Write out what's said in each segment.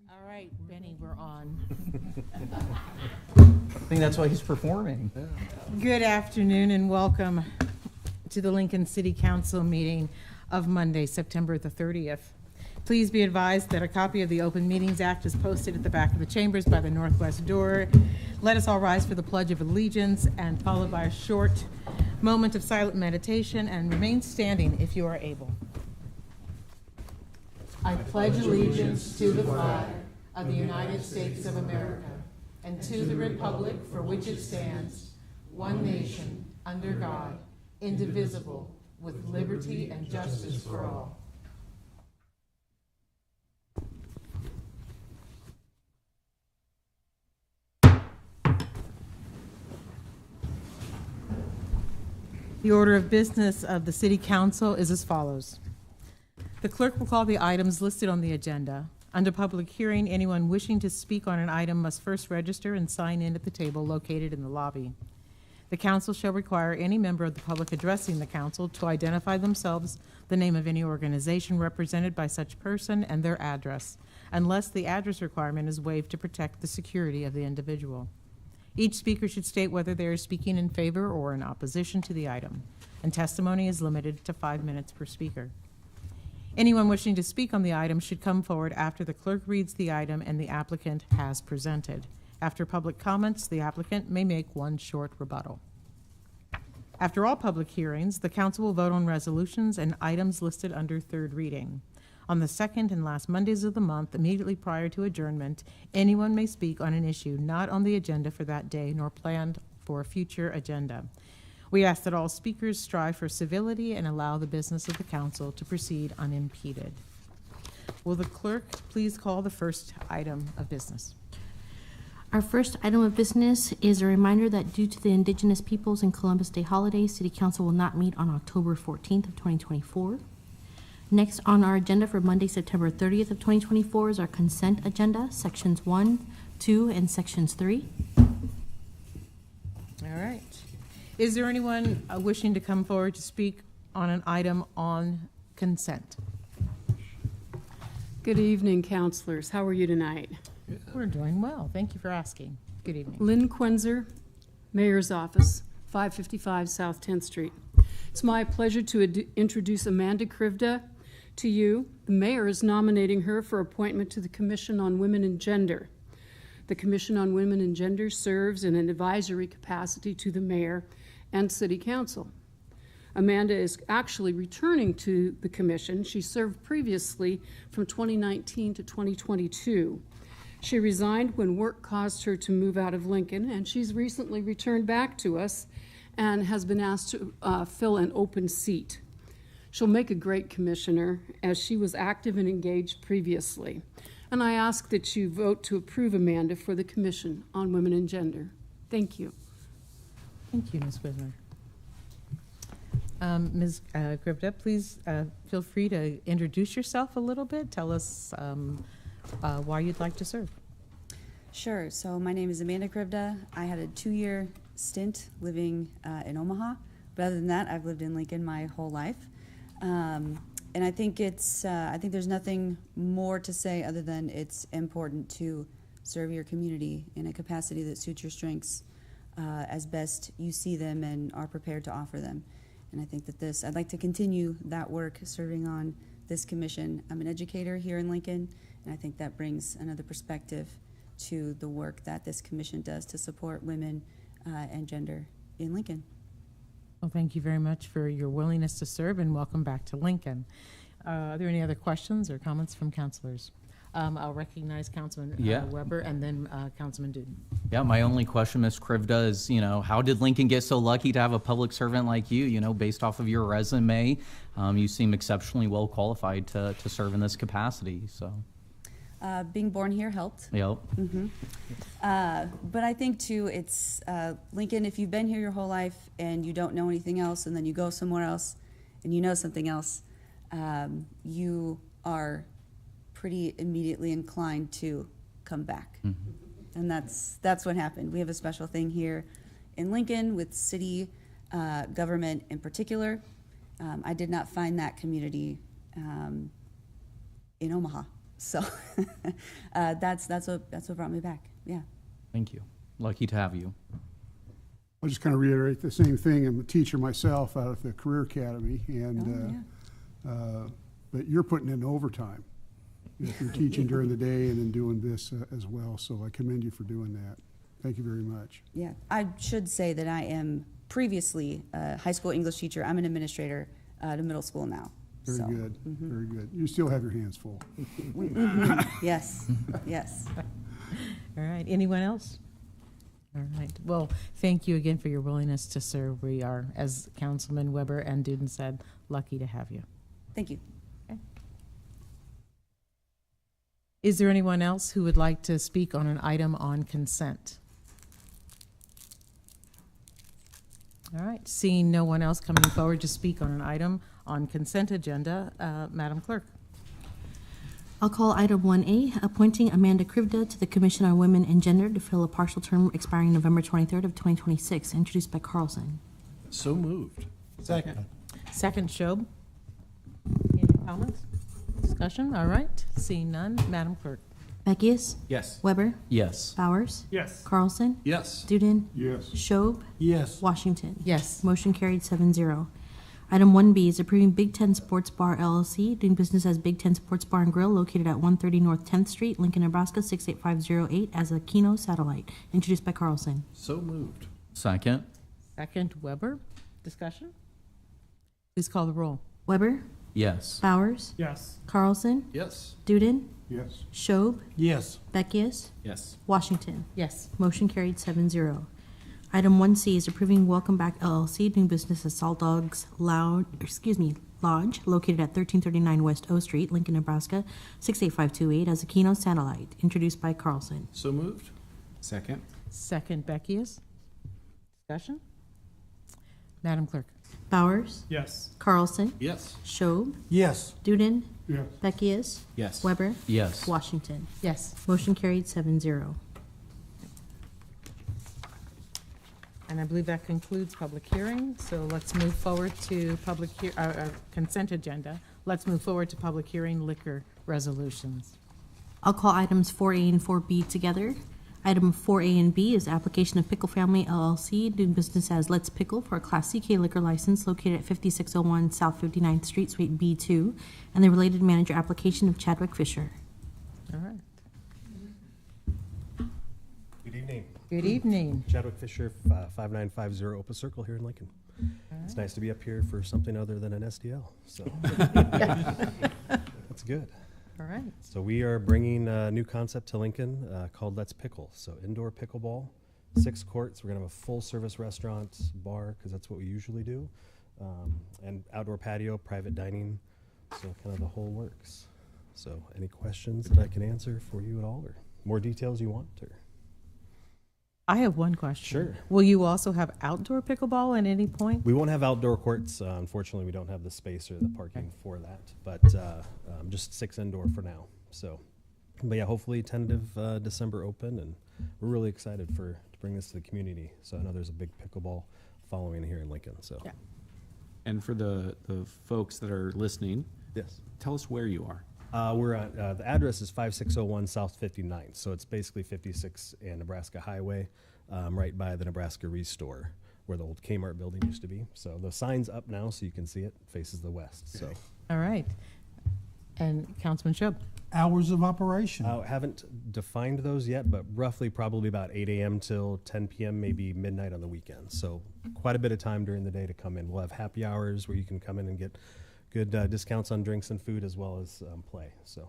All right, Benny, we're on. I think that's why he's performing. Good afternoon and welcome to the Lincoln City Council meeting of Monday, September the 30th. Please be advised that a copy of the Open Meetings Act is posted at the back of the chambers by the northwest door. Let us all rise for the Pledge of Allegiance and followed by a short moment of silent meditation, and remain standing if you are able. I pledge allegiance to the flag of the United States of America and to the republic for which it stands, one nation, under God, indivisible, with liberty and justice for all. The order of business of the City Council is as follows. The clerk will call the items listed on the agenda. Under public hearing, anyone wishing to speak on an item must first register and sign in at the table located in the lobby. The council shall require any member of the public addressing the council to identify themselves, the name of any organization represented by such person, and their address, unless the address requirement is waived to protect the security of the individual. Each speaker should state whether they are speaking in favor or in opposition to the item, and testimony is limited to 5 minutes per speaker. Anyone wishing to speak on the item should come forward after the clerk reads the item and the applicant has presented. After public comments, the applicant may make one short rebuttal. After all public hearings, the council will vote on resolutions and items listed under third reading. On the second and last Mondays of the month, immediately prior to adjournment, anyone may speak on an issue not on the agenda for that day nor planned for a future agenda. We ask that all speakers strive for civility and allow the business of the council to proceed unimpeded. Will the clerk please call the first item of business? Our first item of business is a reminder that due to the Indigenous Peoples and Columbus Day holiday, City Council will not meet on October 14th of 2024. Next on our agenda for Monday, September 30th of 2024 is our consent agenda, sections 1, 2, and sections 3. All right. Is there anyone wishing to come forward to speak on an item on consent? Good evening, counselors. How are you tonight? We're doing well. Thank you for asking. Good evening. Lynn Quenzer, Mayor's Office, 555 South 10th Street. It's my pleasure to introduce Amanda Krivda to you. The mayor is nominating her for appointment to the Commission on Women and Gender. The Commission on Women and Gender serves in an advisory capacity to the mayor and city council. Amanda is actually returning to the commission. She served previously from 2019 to 2022. She resigned when work caused her to move out of Lincoln, and she's recently returned back to us and has been asked to fill an open seat. She'll make a great commissioner, as she was active and engaged previously. And I ask that you vote to approve Amanda for the Commission on Women and Gender. Thank you. Thank you, Ms. Wisner. Ms. Krivda, please feel free to introduce yourself a little bit. Tell us why you'd like to serve. Sure. So my name is Amanda Krivda. I had a 2-year stint living in Omaha. But other than that, I've lived in Lincoln my whole life. And I think I think there's nothing more to say other than it's important to serve your community in a capacity that suits your strengths as best you see them and are prepared to offer them. And I think that I'd like to continue that work serving on this commission. I'm an educator here in Lincoln, and I think that brings another perspective to the work that this commission does to support women and gender in Lincoln. Well, thank you very much for your willingness to serve, and welcome back to Lincoln. Are there any other questions or comments from councilors? I'll recognize Councilman Weber and then Councilman Duden. Yeah, my only question, Ms. Krivda, is, how did Lincoln get so lucky to have a public servant like you? Based off of your resume, you seem exceptionally well qualified to serve in this capacity, so. Being born here helped. Yep. Mm-hmm. But I think, too, it's Lincoln, if you've been here your whole life and you don't know anything else, and then you go somewhere else and you know something else, you are pretty immediately inclined to come back. Mm-hmm. And that's what happened. We have a special thing here in Lincoln with city government in particular. I did not find that community in Omaha. So that's what brought me back. Yeah. Thank you. Lucky to have you. I'll just kind of reiterate the same thing. I'm a teacher myself out of the Career Academy, and but you're putting in overtime. If you're teaching during the day and then doing this as well, so I commend you for doing that. Thank you very much. Yeah. I should say that I am previously a high school English teacher. I'm an administrator at a middle school now. Very So, good, very good. You still have your hands full. Yes. Yes. All right, anyone else? All right, well, thank you again for your willingness to serve. We are, as Councilman Weber and Duden said, lucky to have you. Thank you. Is there anyone else who would like to speak on an item on consent? All right, seeing no one else coming forward to speak on an item on consent agenda, Madam Clerk. I'll call item 1A, appointing Amanda Krivda to the Commission on Women and Gender to fill a partial term expiring November 23rd of 2026, introduced by Carlson. So moved. Second. Second, Shob. Any comments? Discussion? All right, seeing none, Madam Clerk. Beckius, Yes. Weber, Yes. Bowers, Yes. Carlson, Yes. Duden, Yes. Schob, Yes. Washington. Yes. Motion carried 7-0. Item 1B is approving Big Ten Sports Bar LLC, doing business as Big Ten Sports Bar and Grill, located at 130 North 10th Street, Lincoln, Nebraska 68508, as a Keno satellite, introduced by Carlson. So moved. Second. Second, Weber. Discussion? Please call the roll. Weber, Yes. Bowers, Yes. Carlson, Yes. Duden, Yes. Schob, Yes. Beckius, Yes. Washington. Yes. Motion carried 7-0. Item 1C is approving Welcome Back LLC, doing business as Salt Dogs Lodge, located at 1339 West O Street, Lincoln, Nebraska 68528, as a Keno satellite, introduced by Carlson. So moved. Second. Second, Beckius. Discussion? Madam Clerk. Bowers, Yes. Carlson, Yes. Schob, Yes. Duden, Yes. Beckius, Yes. Weber, Yes. Washington. Yes. Motion carried 7-0. And I believe that concludes public hearing, so let's move forward to consent agenda. Let's move forward to public hearing liquor resolutions. I'll call items 4A and 4B together. Item 4A and B is application of Pickle Family LLC, doing business as Let's Pickle, for a Class CK liquor license located at 5601 South 59th Street, Suite B2, and the related manager application of Chadwick Fisher. All right. Good evening. Good evening. Chadwick Fisher, 5950 Opus Circle here in Lincoln. It's nice to be up here for something other than an SDL, so that's good. All right. So we are bringing a new concept to Lincoln called Let's Pickle. So indoor pickleball, 6 courts. We're gonna have a full-service restaurant, bar, because that's what we usually do, and outdoor patio, private dining, so kind of the whole works. So any questions that I can answer for you at all, or more details you want, or? I have one question. Sure. Will you also have outdoor pickleball at any point? We won't have outdoor courts. Unfortunately, we don't have the space or the parking for that, but just 6 indoor for now. So, but yeah, hopefully tentative December open, and we're really excited to bring this to the community. So I know there's a big pickleball following here in Lincoln, so. Yeah. And for the folks that are listening, Yes. tell us where you are. We're on, the address is 5601 South 59th, so it's basically 56 and Nebraska Highway, right by the Nebraska Restore, where the old Kmart building used to be. So the sign's up now, so you can see it, faces the west, so. All right. And Councilman Shob? Hours of operation. Haven't defined those yet, but roughly probably about 8 a.m. till 10 p.m., maybe midnight on the weekends. So quite a bit of time during the day to come in. We'll have happy hours where you can come in and get good discounts on drinks and food, as well as play. So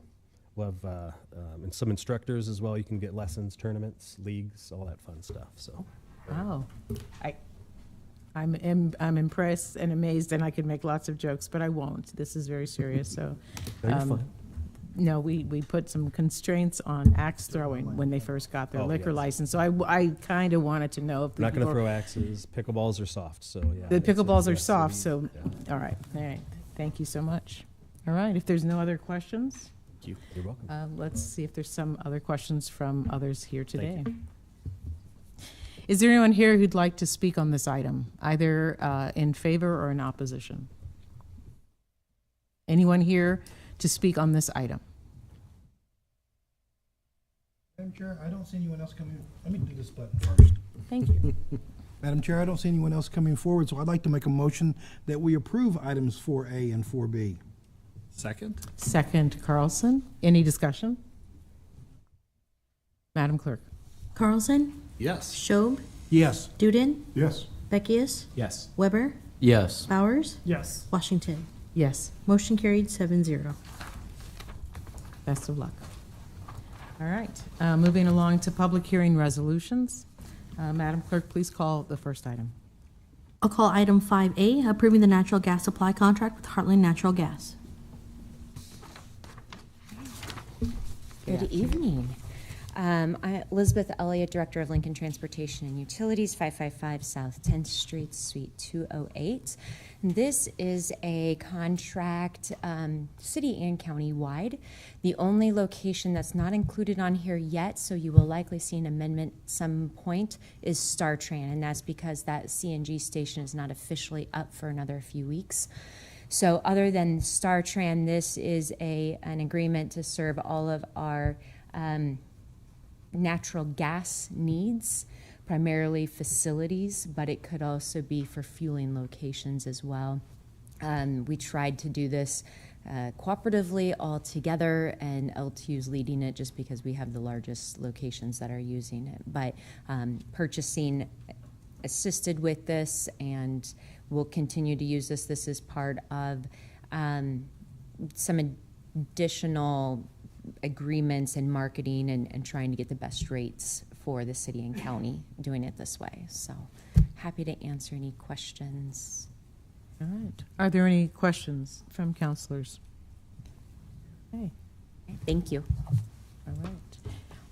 we'll have and some instructors as well. You can get lessons, tournaments, leagues, all that fun stuff. So Wow. I'm impressed and amazed, and I could make lots of jokes, but I won't. This is very serious, so. no, you're fine. No, we put some constraints on axe throwing when they first got their Oh, liquor yes. license. So I kind of wanted to know if We're not going to people- throw axes. Pickleballs are soft, so yeah. The it's a- pickleballs are yes, soft, it so, is, yeah. all right. Thank you so much. All right, if there's no other questions, You're welcome. let's see if there's some other questions from others here today. Thank Is there anyone here who'd like to speak on this item, either in favor or in opposition? Anyone here to speak on this item? Madam Chair, I don't see anyone else coming. Let me do this button first. Thank you. Madam Chair, I don't see anyone else coming forward, so I'd like to make a motion that we approve items 4A and 4B. Second? Second, Carlson. Any discussion? Madam Clerk? Carlson, Yes. Schob, Yes. Duden, Yes. Beckius, Yes. Weber, Yes. Bowers, Yes. Washington. Yes. Motion carried 7-0. Best of luck. All right, moving along to public hearing resolutions. Madam Clerk, please call the first item. I'll call item 5A, approving the natural gas supply contract with Heartland Natural Gas. Good evening. I'm Elizabeth Elliott, Director of Lincoln Transportation and Utilities, 555 South 10th Street, Suite 208. This is a contract, city and county-wide. The only location that's not included on here yet, so you will likely see an amendment at some point, is StarTran, and that's because that CNG station is not officially up for another few weeks. So other than StarTran, this is an agreement to serve all of our natural gas needs, primarily facilities, but it could also be for fueling locations as well. We tried to do this cooperatively all together, and L2 is leading it just because we have the largest locations that are using it. But purchasing assisted with this, and we'll continue to use this. This is part of some additional agreements and marketing and trying to get the best rates for the city and county doing it this way. So happy to answer any questions. All right. Are there any questions from counselors? Okay. Thank you. All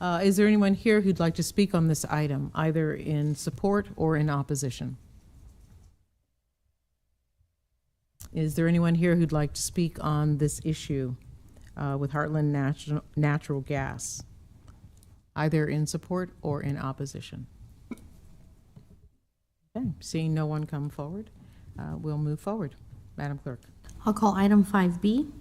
right. Is there anyone here who'd like to speak on this item, either in support or in opposition? Is there anyone here who'd like to speak on this issue with Heartland Natural Gas, either in support or in opposition? Okay, seeing no one come forward, we'll move forward. Madam Clerk. I'll call item 5B,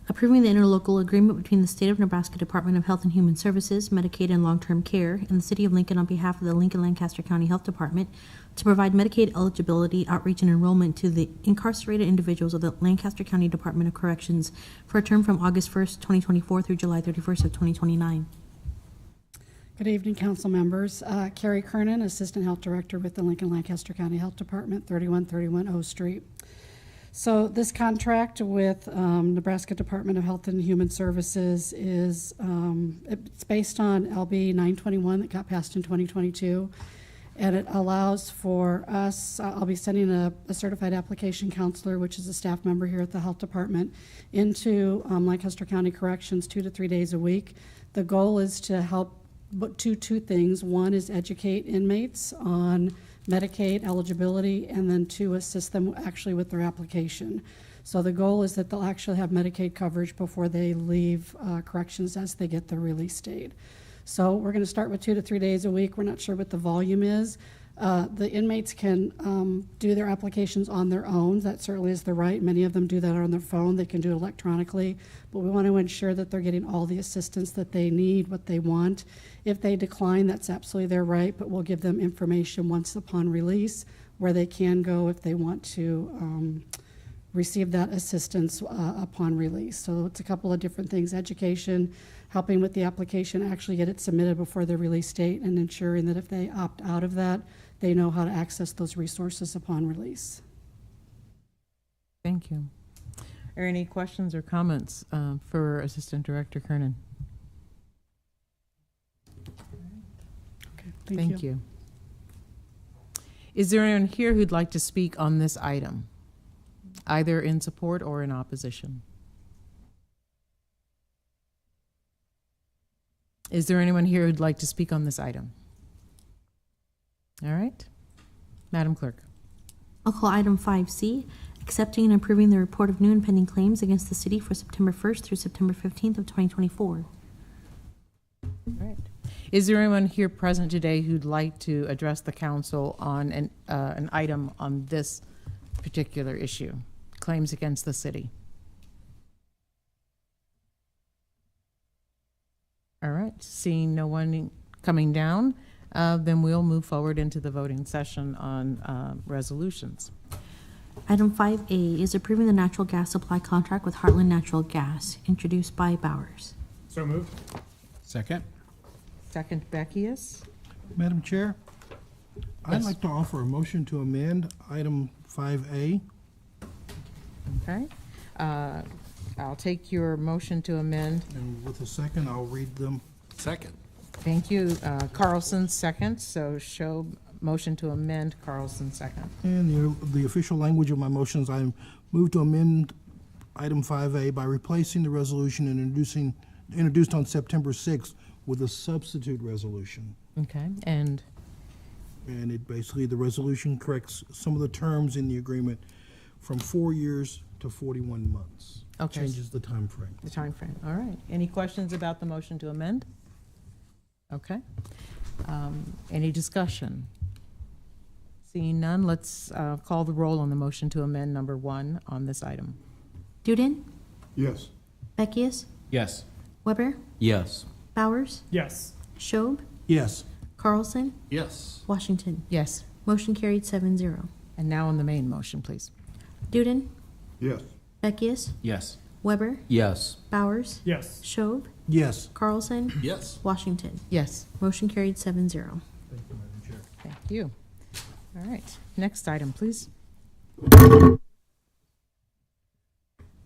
approving the interlocal agreement between the State of Nebraska Department of Health and Human Services, Medicaid and Long-Term Care, and the City of Lincoln on behalf of the Lincoln-Lancaster County Health Department to provide Medicaid eligibility, outreach, and enrollment to the incarcerated individuals of the Lancaster County Department of Corrections for a term from August 1st, 2024 through July 31st of 2029. Good evening, council members. Carrie Kernan, Assistant Health Director with the Lincoln-Lancaster County Health Department, 3131 O Street. So this contract with Nebraska Department of Health and Human Services is it's based on LB 921 that got passed in 2022, and it allows for us, I'll be sending a certified application counselor, which is a staff member here at the health department, into Lancaster County Corrections 2 to 3 days a week. The goal is to help two things. One is educate inmates on Medicaid eligibility, and then two, assist them actually with their application. So the goal is that they'll actually have Medicaid coverage before they leave corrections as they get their release date. So we're going to start with 2 to 3 days a week. We're not sure what the volume is. The inmates can do their applications on their own. That certainly is the right. Many of them do that on their phone. They can do it electronically, but we want to ensure that they're getting all the assistance that they need, what they want. If they decline, that's absolutely their right, but we'll give them information once upon release where they can go if they want to receive that assistance upon release. So it's a couple of different things: education, helping with the application, actually get it submitted before the release date, and ensuring that if they opt out of that, they know how to access those resources upon release. Thank you. Are any questions or comments for Assistant Director Kernan? Okay, Thank you. Is there anyone here who'd like to speak on this item, either in support or in opposition? Is there anyone here who'd like to speak on this item? All right. Madam Clerk. I'll call item 5C, accepting and approving the report of new and pending claims against the city for September 1st through September 15th of 2024. All right. Is there anyone here present today who'd like to address the council on an item on this particular issue, claims against the city? All right. seeing no one coming down, then we'll move forward into the voting session on resolutions. Item 5A is approving the natural gas supply contract with Heartland Natural Gas, introduced by Bowers. So moved. Second? Second, Beckius. Madam Chair, I'd Yes. like to offer a motion to amend item 5A. Okay. I'll take your motion to amend. And with a second, I'll read them. Second. Thank you. Carlson, second. So show motion to amend, Carlson, second. And the official language of my motion is I move to amend item 5A by replacing the resolution and introduced on September 6th with a substitute resolution. Okay, and And it basically, the resolution corrects some of the terms in the agreement from 4 years to 41 months. Okay. Changes the time frame. the time frame. All right. Any questions about the motion to amend? Okay. Any discussion? Seeing none, let's call the roll on the motion to amend number 1 on this item. Duden, Yes. Beckius, Yes. Weber, Yes. Bowers, Yes. Schob, Yes. Carlson, Yes. Washington. Yes. Motion carried 7-0. And now on the main motion, please. Duden, Yes. Beckius, Yes. Weber, Yes. Bowers, Yes. Schob, Yes. Carlson, Yes. Washington. Yes. Motion carried 7-0. Thank you. All right. Next item, please.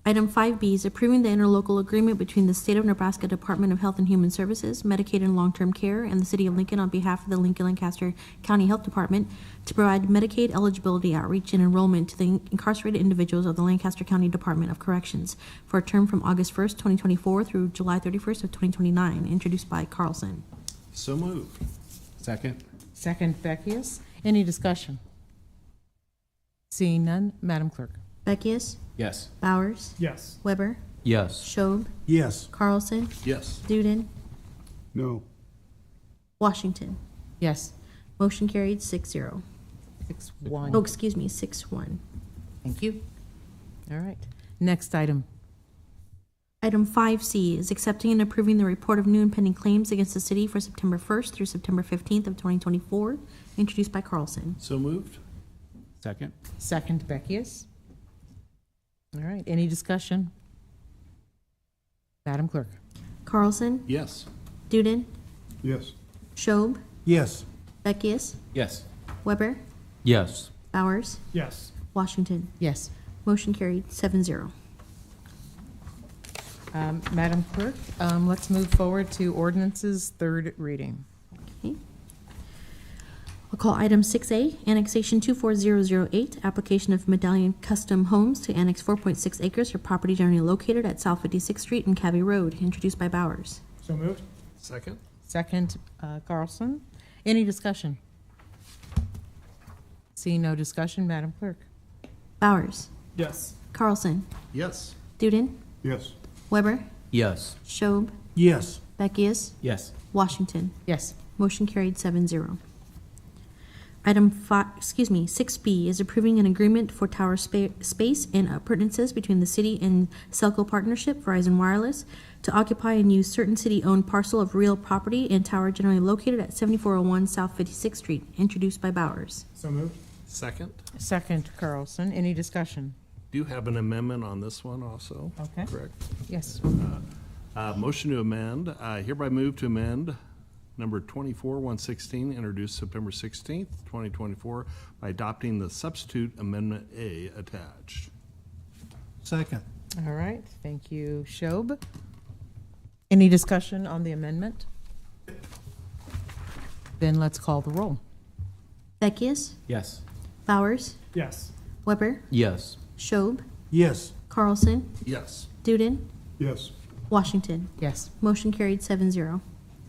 Item 5B is approving the interlocal agreement between the State of Nebraska Department of Health and Human Services, Medicaid and Long-Term Care, and the City of Lincoln on behalf of the Lincoln-Lancaster County Health Department to provide Medicaid eligibility outreach and enrollment to the incarcerated individuals of the Lancaster County Department of Corrections for a term from August 1st, 2024 through July 31st of 2029, introduced by Carlson. So moved. Second? Second, Beckius. Any discussion? Seeing none, Madam Clerk. Beckius, Yes. Bowers, Yes. Weber, Yes. Schob, Yes. Carlson, Yes. Duden, No. Washington. Yes. Motion carried 6-0. 6-1. Oh, excuse me, 6-1. Thank you. All right. Next item. Item 5C is accepting and approving the report of new and pending claims against the city for September 1st through September 15th of 2024, introduced by Carlson. So moved. Second? Second, Beckius. All right. Any discussion? Madam Clerk. Carlson, Yes. Duden, Yes. Schob, Yes. Beckius, Yes. Weber, Yes. Bowers, Yes. Washington. Yes. Motion carried 7-0. Madam Clerk, let's move forward to ordinances, third reading. Okay. I'll call item 6A, annexation 24008, application of Medallion Custom Homes to annex 4.6 acres for property generally located at South 56th Street and Cabby Road, introduced by Bowers. So moved. Second. Second, Carlson. Any discussion? Seeing no discussion, Madam Clerk. Bowers, Yes. Carlson, Yes. Duden, Yes. Weber, Yes. Schob, Yes. Beckius, Yes. Washington. Yes. Motion carried 7-0. Item 6B is approving an agreement for tower space and appurtenances between the city and Celco Partnership Verizon Wireless to occupy and use certain city-owned parcel of real property and tower generally located at 7401 South 56th Street, introduced by Bowers. So moved. Second. Second, Carlson. Any discussion? Do you have an amendment on this one also? Okay. Correct. Yes. Motion to amend. I hereby move to amend number 24-116, introduced September 16th, 2024, by adopting the substitute amendment A attached. Second. All right. Thank you, Schob. Any discussion on the amendment? Then let's call the roll. Beckius, Yes. Bowers, Yes. Weber, Yes. Schob, Yes. Carlson, Yes. Duden, Yes. Washington. Yes. Motion carried 7-0.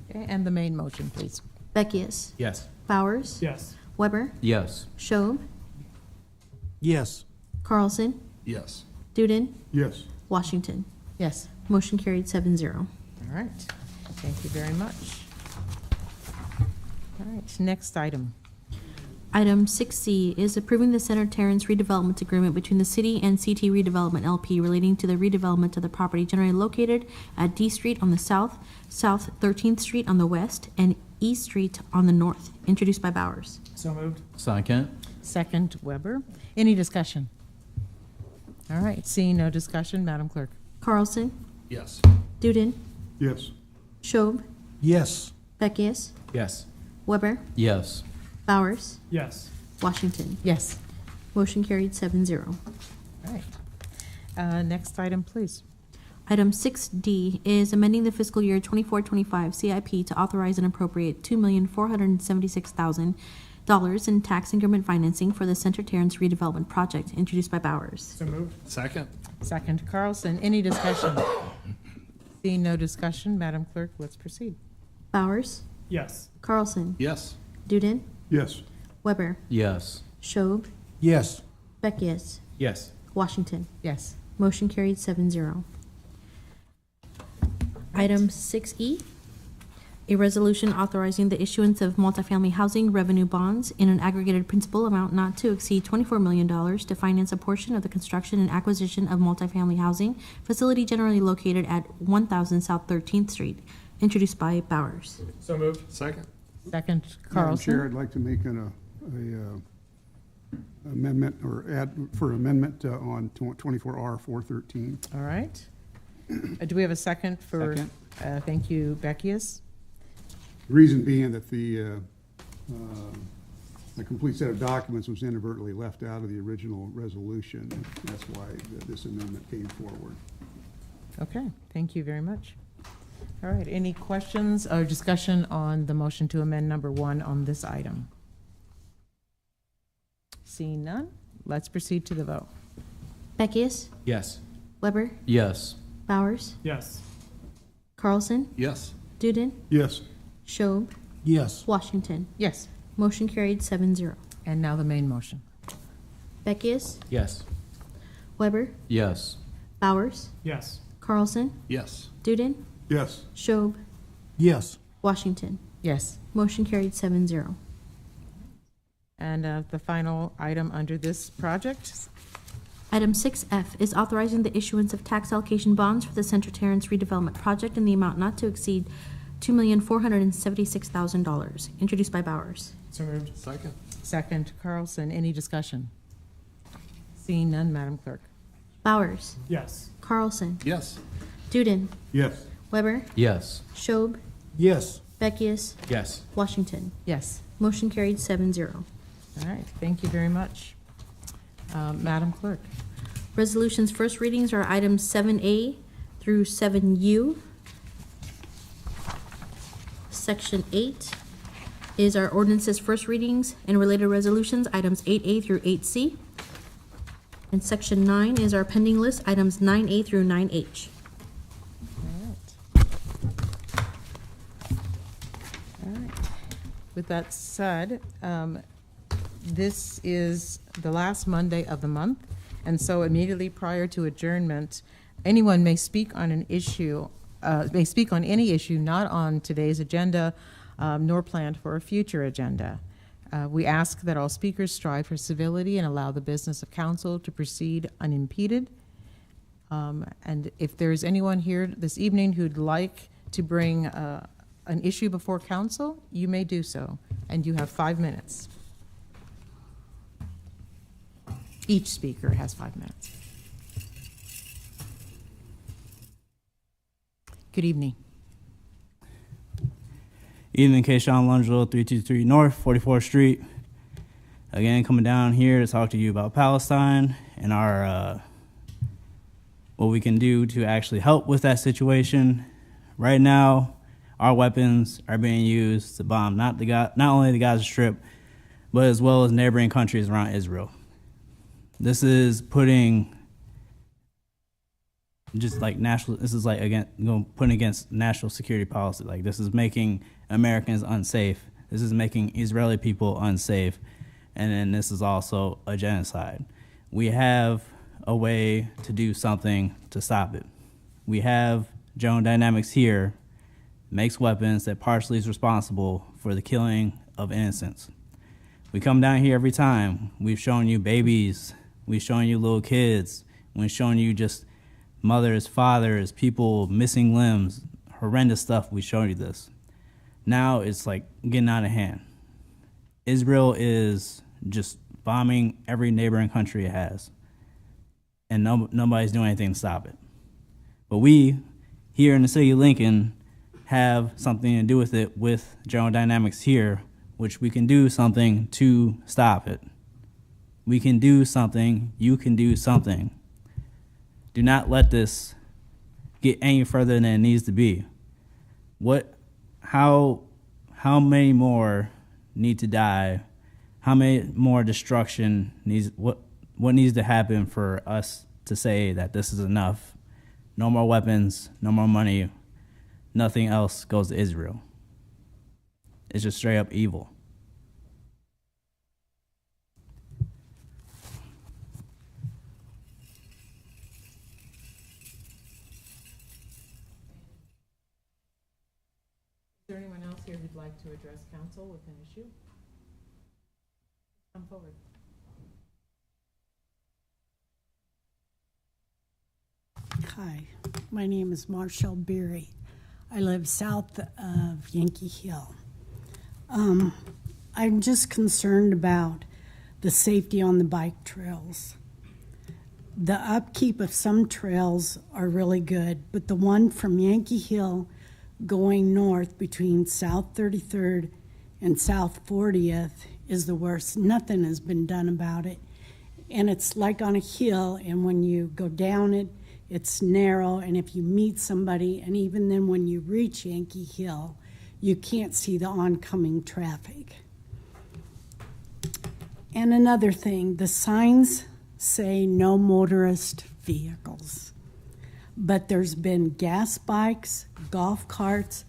Okay, and the main motion, please. Beckius, Yes. Bowers, Yes. Weber, Yes. Schob, Yes. Carlson, Yes. Duden, Yes. Washington. Yes. Motion carried 7-0. All right. Thank you very much. All right, next item. Item 6C is approving the Center Terrace redevelopment agreement between the city and CT Redevelopment LP relating to the redevelopment of the property generally located at D Street on the south, South 13th Street on the west, and East Street on the north, introduced by Bowers. So moved. Second. Second, Weber. Any discussion? All right, seeing no discussion, Madam Clerk. Carlson, Yes. Duden, Yes. Schob, Yes. Beckius, Yes. Weber, Yes. Bowers, Yes. Washington. Yes. Motion carried 7-0. All right. Next item, please. Item 6D is amending the fiscal year 24-25 CIP to authorize and appropriate $2,476,000 in tax increment financing for the Center Terrace redevelopment project, introduced by Bowers. So moved. Second. Second, Carlson. Any discussion? Seeing no discussion, Madam Clerk, let's proceed. Bowers, Yes. Carlson, Yes. Duden, Yes. Weber, Yes. Schob, Yes. Beckius, Yes. Washington. Yes. Motion carried 7-0. Item 6E, a resolution authorizing the issuance of multifamily housing revenue bonds in an aggregated principal amount not to exceed $24 million to finance a portion of the construction and acquisition of multifamily housing facility generally located at 1000 South 13th Street, introduced by Bowers. So moved. Second. Second, Madam Chair, Carlson. I'd like to make an amendment or add for amendment on 24R 413. All right. Do we have a second for? Second. Thank you, Beckius. Reason being that the complete set of documents was inadvertently left out of the original resolution. That's why this amendment came forward. Okay, thank you very much. All right, any questions or discussion on the motion to amend number 1 on this item? Seeing none, let's proceed to the vote. Beckius, Yes. Weber, Yes. Bowers, Yes. Carlson, Yes. Duden, Yes. Schob, Yes. Washington. Yes, Motion carried 7-0. and now the main motion. Beckius, Yes. Weber, Yes. Bowers, Yes. Carlson, Yes. Duden, Yes. Schob, Yes. Washington. Yes, Motion carried 7-0. and the final item under this project. Item 6F is authorizing the issuance of tax allocation bonds for the Center Terrace redevelopment project in the amount not to exceed $2,476,000, introduced by Bowers. So moved. Second. Second, Carlson. Any discussion? Seeing none, Madam Clerk. Bowers, Yes. Carlson, Yes. Duden, Yes. Weber, Yes. Schob, Yes. Beckius, Yes. Washington. Yes. Motion carried 7-0. All right, thank you very much. Madam Clerk. Resolutions first readings are items 7A through 7U. Section 8 is our ordinances first readings and related resolutions, items 8A through 8C. And section 9 is our pending list, items 9A through 9H. All right. With that said, this is the last Monday of the month, and so immediately prior to adjournment, anyone may speak on an issue, may speak on any issue not on today's agenda, nor planned for a future agenda. We ask that all speakers strive for civility and allow the business of council to proceed unimpeded. And if there's anyone here this evening who'd like to bring an issue before council, you may do so, and you have 5 minutes. Each speaker has 5 minutes. Good evening. Evening, Kayshawn Lungelo, 323 North, 44th Street. Again, coming down here to talk to you about Palestine and our what we can do to actually help with that situation. Right now, our weapons are being used to bomb not only the Gaza Strip, but as well as neighboring countries around Israel. This is putting putting against national security policy. Like, this is making Americans unsafe. This is making Israeli people unsafe. And then this is also a genocide. We have a way to do something to stop it. We have General Dynamics here, makes weapons that partially is responsible for the killing of innocents. We come down here every time. We've shown you babies. We've shown you little kids. We've shown you just mothers, fathers, people missing limbs, horrendous stuff. We've shown you this. Now it's like getting out of hand. Israel is just bombing every neighboring country it has. And nobody's doing anything to stop it. But we, here in the city of Lincoln, have something to do with it with General Dynamics here, which we can do something to stop it. We can do something, you can do something. Do not let this get any further than it needs to be. How many more need to die? How many more destruction what needs to happen for us to say that this is enough? No more weapons, no more money, nothing else goes to Israel. It's just straight up evil. Is there anyone else here who'd like to address council with an issue? Come forward. Hi, my name is Marshall Beery. I live south of Yankee Hill. I'm just concerned about the safety on the bike trails. The upkeep of some trails are really good, but the one from Yankee Hill going north between South 33rd and South 40th is the worst. Nothing has been done about it. And it's like on a hill, and when you go down it, it's narrow, and if you meet somebody, and even then when you reach Yankee Hill, you can't see the oncoming traffic. And another thing, the signs say no motorist vehicles, but there's been gas bikes, golf carts,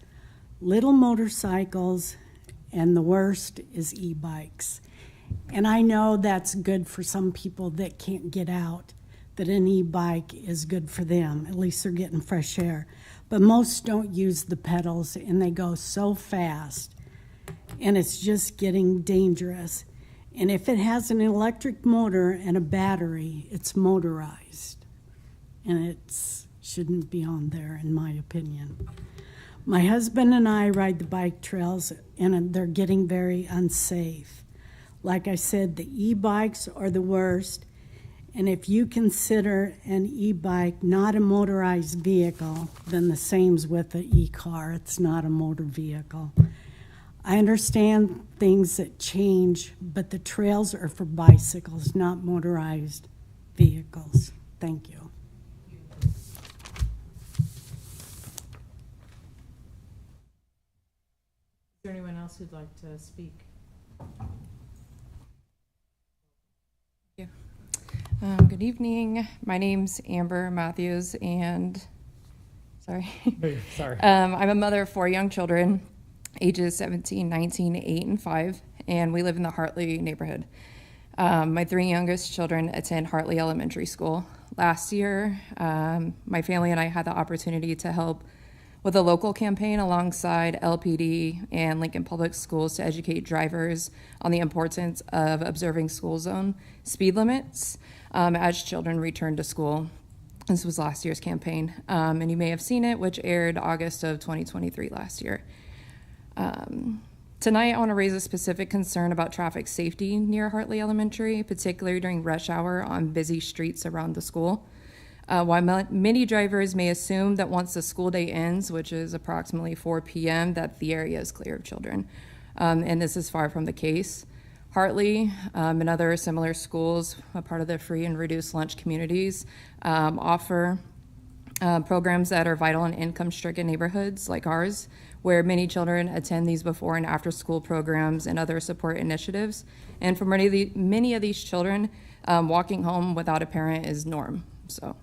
little motorcycles, and the worst is e-bikes. And I know that's good for some people that can't get out, that an e-bike is good for them. At least they're getting fresh air. But most don't use the pedals, and they go so fast, and it's just getting dangerous. And if it has an electric motor and a battery, it's motorized, and it shouldn't be on there, in my opinion. My husband and I ride the bike trails, and they're getting very unsafe. Like I said, the e-bikes are the worst. And if you consider an e-bike not a motorized vehicle, then the same's with the e-car. It's not a motor vehicle. I understand things that change, but the trails are for bicycles, not motorized vehicles. Thank you. Is there anyone else who'd like to speak? Good evening. My name's Amber Matthews, and sorry. I'm a mother of 4 young children, ages 17, 19, 8, and 5, and we live in the Hartley neighborhood. My 3 youngest children attend Hartley Elementary School. Last year, my family and I had the opportunity to help with a local campaign alongside LPD and Lincoln Public Schools to educate drivers on the importance of observing school zone speed limits as children return to school. This was last year's campaign, and you may have seen it, which aired August of 2023 last year. Tonight, I want to raise a specific concern about traffic safety near Hartley Elementary, particularly during rush hour on busy streets around the school. While many drivers may assume that once the school day ends, which is approximately 4 p.m., that the area is clear of children. And this is far from the case. Hartley and other similar schools, a part of the free and reduced lunch communities, offer programs that are vital in income-stricken neighborhoods like ours, where many children attend these before and after school programs and other support initiatives. And for many of these children, walking home without a parent is norm. So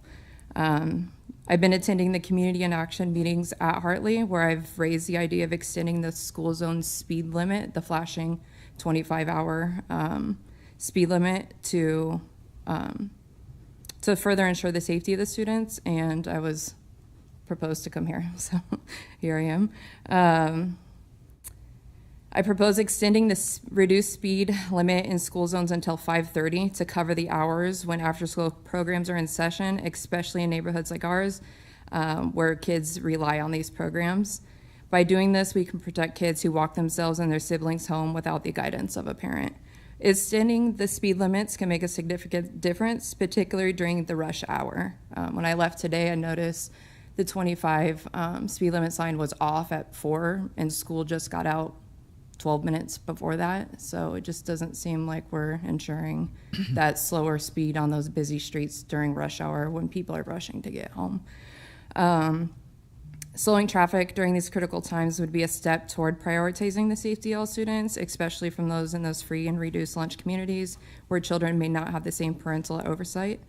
I've been attending the community in action meetings at Hartley, where I've raised the idea of extending the school zone speed limit, the flashing 25-hour speed limit, to further ensure the safety of the students, and I was proposed to come here, so here I am. I propose extending the reduced speed limit in school zones until 5:30 to cover the hours when after-school programs are in session, especially in neighborhoods like ours, where kids rely on these programs. By doing this, we can protect kids who walk themselves and their siblings home without the guidance of a parent. Extending the speed limits can make a significant difference, particularly during the rush hour. When I left today, I noticed the 25 speed limit sign was off at 4, and school just got out 12 minutes before that. So it just doesn't seem like we're ensuring that slower speed on those busy streets during rush hour when people are rushing to get home. Slowing traffic during these critical times would be a step toward prioritizing the safety of all students, especially from those in those free and reduced lunch communities where children may not have the same parental oversight.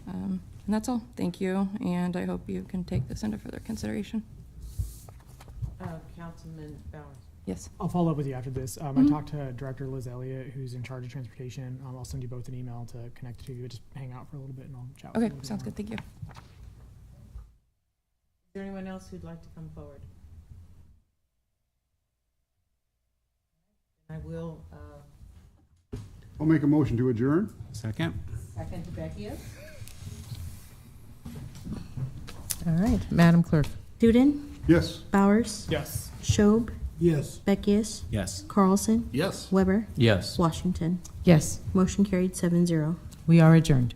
And that's all. Thank you, and I hope you can take this into further consideration. Councilman Bowers. Yes. I'll follow up with you after this. I talked to Director Liz Elliott, who's in charge of transportation. I'll send you both an email to connect to you. Just hang out for a little bit and I'll chat with you. Okay, sounds good. Thank you. Is there anyone else who'd like to come forward? I will, I'll make a motion to adjourn. Second? second to Becky. All right, Madam Clerk. Duden, Yes. Bowers, Yes. Schob, Yes. Beckius, Yes. Carlson, Yes. Weber, Yes. Washington. Yes, Motion carried 7-0. we are adjourned.